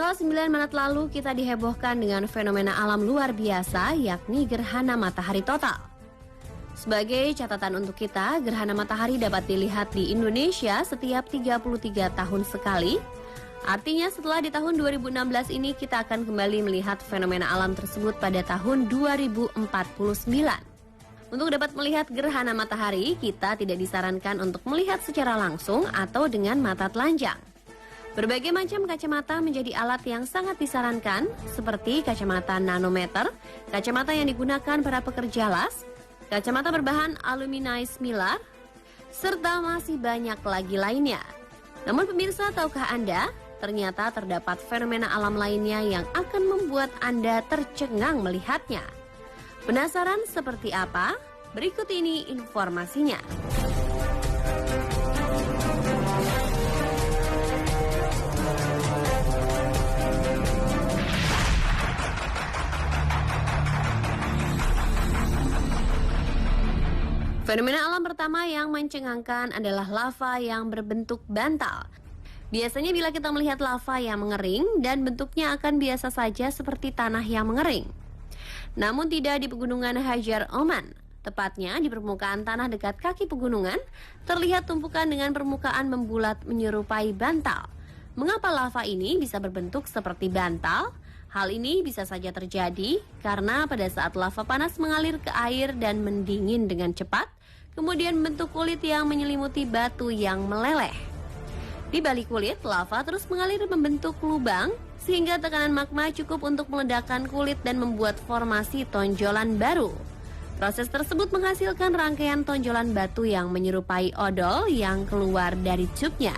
Tanggal 9 Maret lalu kita dihebohkan dengan fenomena alam luar biasa yakni gerhana matahari total. Sebagai catatan untuk kita, gerhana matahari dapat dilihat di Indonesia setiap 33 tahun sekali. Artinya setelah di tahun 2016 ini kita akan kembali melihat fenomena alam tersebut pada tahun 2049. Untuk dapat melihat gerhana matahari, kita tidak disarankan untuk melihat secara langsung atau dengan mata telanjang. Berbagai macam kacamata menjadi alat yang sangat disarankan, seperti kacamata nanometer, kacamata yang digunakan para pekerja las, kacamata berbahan aluminized mylar, serta masih banyak lagi lainnya. Namun pemirsa, tahukah Anda, ternyata terdapat fenomena alam lainnya yang akan membuat Anda tercengang melihatnya. Penasaran seperti apa? Berikut ini informasinya. Fenomena alam pertama yang mencengangkan adalah lava yang berbentuk bantal. Biasanya bila kita melihat lava yang mengering dan bentuknya akan biasa saja seperti tanah yang mengering. Namun tidak di pegunungan Hajar Oman. Tepatnya di permukaan tanah dekat kaki pegunungan, terlihat tumpukan dengan permukaan membulat menyerupai bantal. Mengapa lava ini bisa berbentuk seperti bantal? Hal ini bisa saja terjadi karena pada saat lava panas mengalir ke air dan mendingin dengan cepat, kemudian bentuk kulit yang menyelimuti batu yang meleleh. Di balik kulit, lava terus mengalir membentuk lubang sehingga tekanan magma cukup untuk meledakkan kulit dan membuat formasi tonjolan baru. Proses tersebut menghasilkan rangkaian tonjolan batu yang menyerupai odol yang keluar dari tubnya.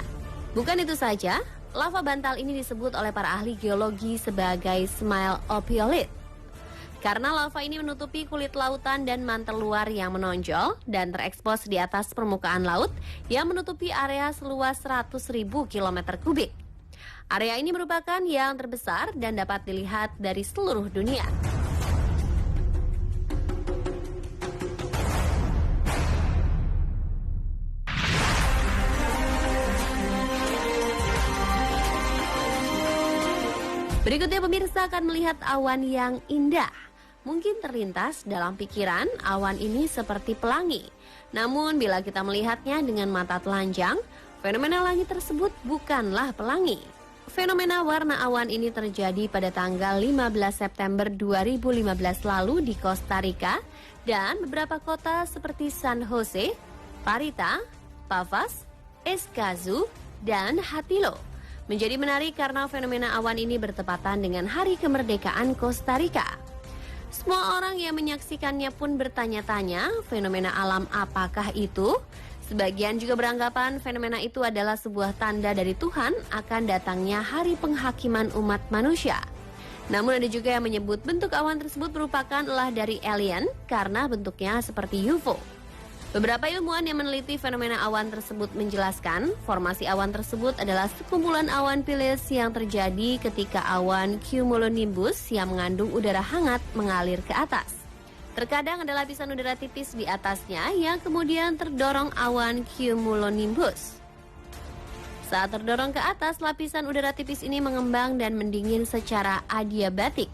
Bukan itu saja, lava bantal ini disebut oleh para ahli geologi sebagai smile ophiolite. Karena lava ini menutupi kulit lautan dan mantel luar yang menonjol dan terekspos di atas permukaan laut yang menutupi area seluas 100.000 km kubik. Area ini merupakan yang terbesar dan dapat dilihat dari seluruh dunia. Berikutnya pemirsa akan melihat awan yang indah. Mungkin terlintas dalam pikiran awan ini seperti pelangi. Namun bila kita melihatnya dengan mata telanjang, fenomena langit tersebut bukanlah pelangi. Fenomena warna awan ini terjadi pada tanggal 15 September 2015 lalu di Costa Rica dan beberapa kota seperti San Jose, Parita, Pavas, Escazú, dan Hatilo. Menjadi menarik karena fenomena awan ini bertepatan dengan hari kemerdekaan Costa Rica. Semua orang yang menyaksikannya pun bertanya-tanya, fenomena alam apakah itu? Sebagian juga beranggapan fenomena itu adalah sebuah tanda dari Tuhan akan datangnya hari penghakiman umat manusia. Namun ada juga yang menyebut bentuk awan tersebut merupakan ulah dari alien karena bentuknya seperti UFO. Beberapa ilmuwan yang meneliti fenomena awan tersebut menjelaskan, formasi awan tersebut adalah sekumpulan awan pilis yang terjadi ketika awan cumulonimbus yang mengandung udara hangat mengalir ke atas. Terkadang ada lapisan udara tipis di atasnya yang kemudian terdorong awan cumulonimbus. Saat terdorong ke atas, lapisan udara tipis ini mengembang dan mendingin secara adiabatik.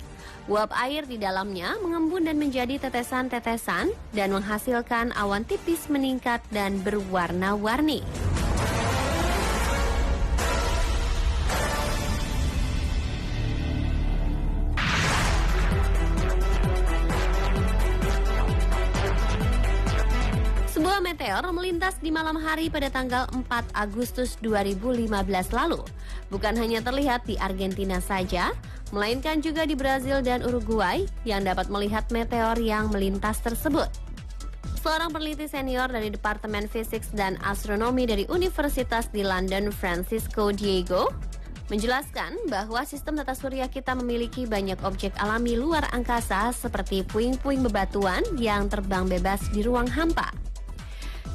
Uap air di dalamnya mengembun dan menjadi tetesan-tetesan dan menghasilkan awan tipis meningkat dan berwarna-warni. Sebuah meteor melintas di malam hari pada tanggal 4 Agustus 2015 lalu. Bukan hanya terlihat di Argentina saja, melainkan juga di Brazil dan Uruguay yang dapat melihat meteor yang melintas tersebut. Seorang peneliti senior dari Departemen Fisik dan Astronomi dari Universitas di London, Francisco Diego, menjelaskan bahwa sistem tata surya kita memiliki banyak objek alami luar angkasa seperti puing-puing bebatuan yang terbang bebas di ruang hampa.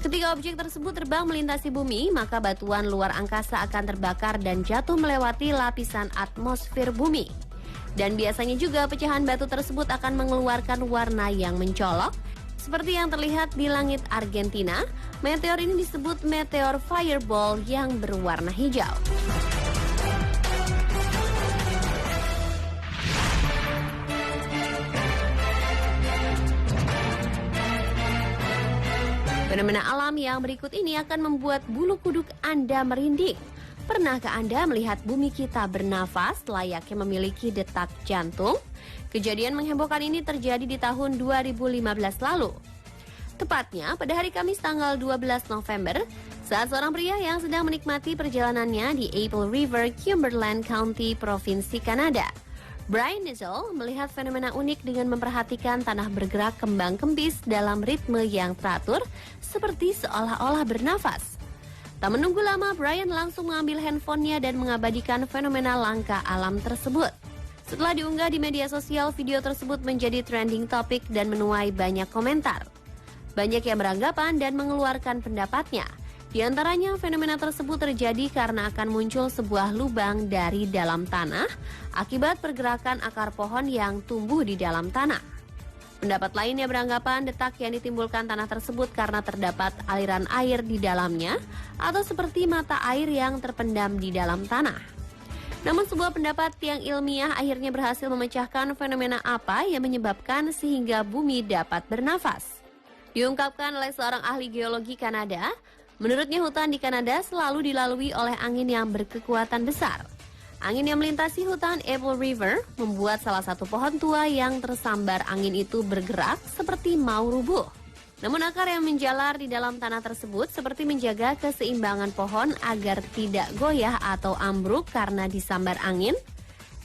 Ketika objek tersebut terbang melintasi bumi, maka batuan luar angkasa akan terbakar dan jatuh melewati lapisan atmosfer bumi. Dan biasanya juga pecahan batu tersebut akan mengeluarkan warna yang mencolok. Seperti yang terlihat di langit Argentina, meteor ini disebut meteor fireball yang berwarna hijau. Fenomena alam yang berikut ini akan membuat bulu kuduk Anda merinding. Pernahkah Anda melihat bumi kita bernafas layaknya memiliki detak jantung? Kejadian menghebohkan ini terjadi di tahun 2015 lalu. Tepatnya pada hari Kamis tanggal 12 November, saat seorang pria yang sedang menikmati perjalanannya di Apple River, Cumberland County, Provinsi Kanada. Brian Nichol melihat fenomena unik dengan memperhatikan tanah bergerak kembang-kempis dalam ritme yang teratur, seperti seolah-olah bernafas. Tak menunggu lama, Brian langsung mengambil handphonenya dan mengabadikan fenomena langka alam tersebut. Setelah diunggah di media sosial, video tersebut menjadi trending topic dan menuai banyak komentar. Banyak yang beranggapan dan mengeluarkan pendapatnya. Di antaranya, fenomena tersebut terjadi karena akan muncul sebuah lubang dari dalam tanah akibat pergerakan akar pohon yang tumbuh di dalam tanah. Pendapat lainnya beranggapan detak yang ditimbulkan tanah tersebut karena terdapat aliran air di dalamnya atau seperti mata air yang terpendam di dalam tanah. Namun sebuah pendapat yang ilmiah akhirnya berhasil memecahkan fenomena apa yang menyebabkan sehingga bumi dapat bernafas. Diungkapkan oleh seorang ahli geologi Kanada, menurutnya hutan di Kanada selalu dilalui oleh angin yang berkekuatan besar. Angin yang melintasi hutan Apple River membuat salah satu pohon tua yang tersambar angin itu bergerak seperti mau rubuh. Namun akar yang menjalar di dalam tanah tersebut seperti menjaga keseimbangan pohon agar tidak goyah atau ambruk karena disambar angin,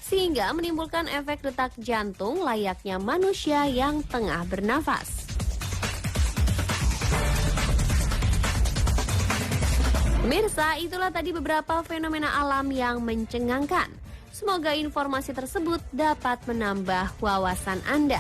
sehingga menimbulkan efek detak jantung layaknya manusia yang tengah bernafas. Pemirsa, itulah tadi beberapa fenomena alam yang mencengangkan. Semoga informasi tersebut dapat menambah wawasan Anda.